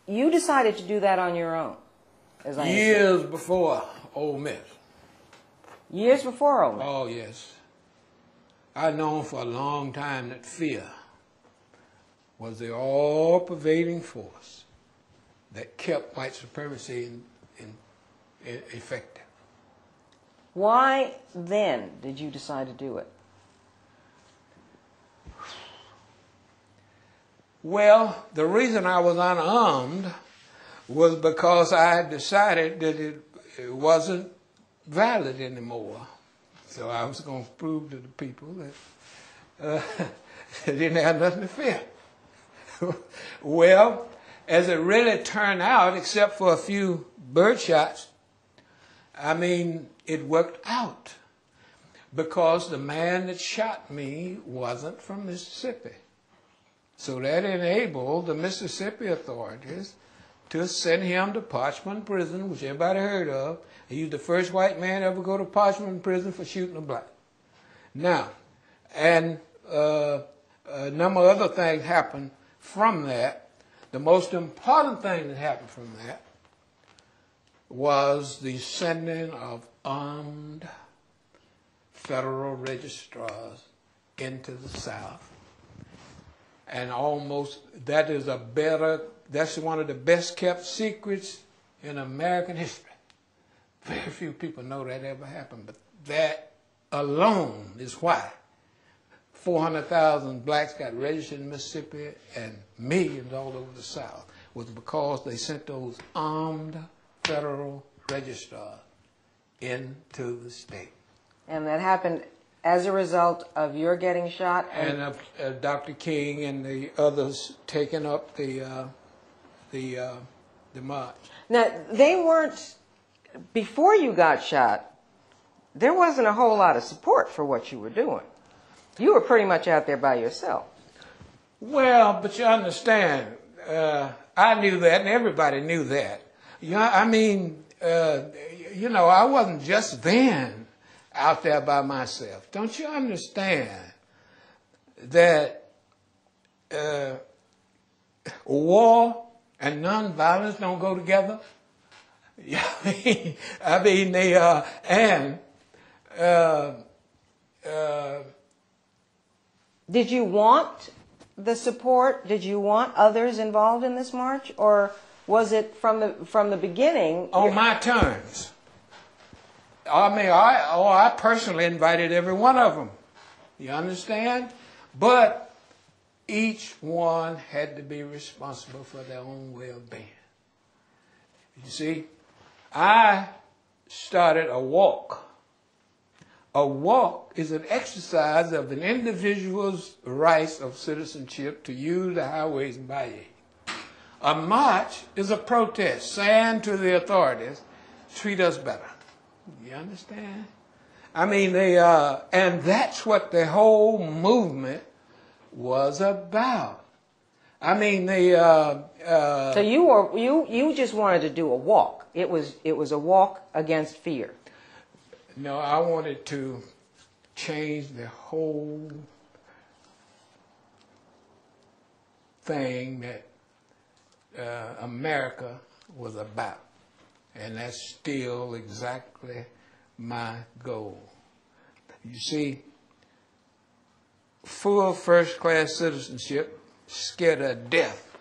you decided to do that on your own, as I Years before Ole Miss. Years before Ole Miss. Oh, yes. I'd known for a long time that fear was the all-pervading force that kept white supremacy effective. Why then did you decide to do it? Well, the reason I was unarmed was because I had decided that it wasn't valid anymore. So I was going to prove to the people that they didn't have nothing to fear. Well, as it really turned out, except for a few bird shots, I mean, it worked out because the man that shot me wasn't from Mississippi. So that enabled the Mississippi authorities to send him to Parchman Prison, which everybody heard of. He was the first white man to ever go to Parchman Prison for shooting a black. Now, and a number of other things happened from that. The most important thing that happened from that was the sending of armed federal registrars into the South. And that's one of the best kept secrets in American history. Very few people know that ever happened, but that alone is why 400,000 blacks got registered in Mississippi and millions all over the South, was because they sent those armed federal registrars into the state. And that happened as a result of your getting shot? And of Dr. King and the others taking up the march. Now, they weren't, before you got shot, there wasn't a whole lot of support for what you were doing. You were pretty much out there by yourself. Well, but you understand, I knew that and everybody knew that. I mean, I wasn't just then out there by myself. Don't you understand that war and nonviolence don't go together? I mean, they Did you want the support? Did you want others involved in this march, or was it from the beginning? On my terms. I mean, I personally invited every one of them. You understand? But each one had to be responsible for their own well-being. You see, I started a walk. A walk is an exercise of an individual's rights of citizenship to use the highways and byways. A march is a protest saying to the authorities, treat us better. You understand? I mean, and that's what the whole movement was about. I mean, so you just wanted to do a walk. It was a walk against fear. No, I wanted to change the whole thing that America was about. And that's still exactly my goal. You see, full first-class citizenship scared the death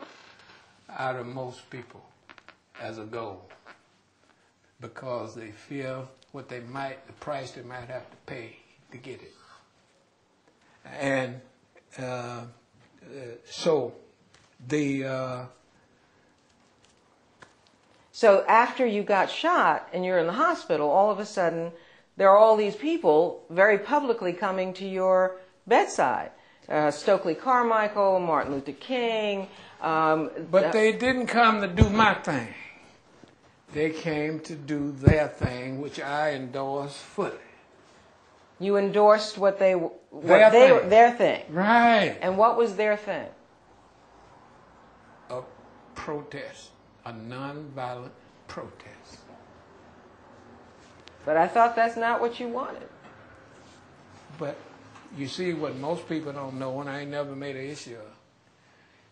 out of most people as a goal, because they fear the price they might have to pay to get it. And So after you got shot and you're in the hospital, all of a sudden there are all these people very publicly coming to your bedside. Stokely Carmichael, Martin Luther King. But they didn't come to do my thing. They came to do their thing, which I endorsed fully. You endorsed their thing. Right. And what was their thing? A protest, a nonviolent protest. But I thought that's not what you wanted. But you see, what most people don't know, and I ain't never made an issue of,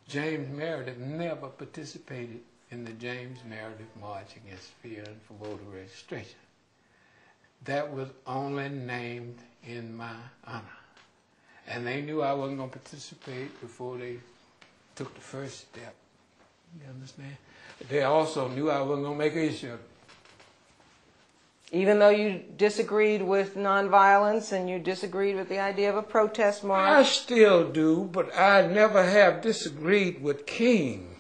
James Meredith never participated in the James Meredith March against fear and for voter registration. That was only named in my honor. And they knew I wasn't going to participate before they took the first step. You understand? But they also knew I wasn't going to make an issue of it. Even though you disagreed with nonviolence and you disagreed with the idea of a protest march? I still do, but I never have disagreed with King.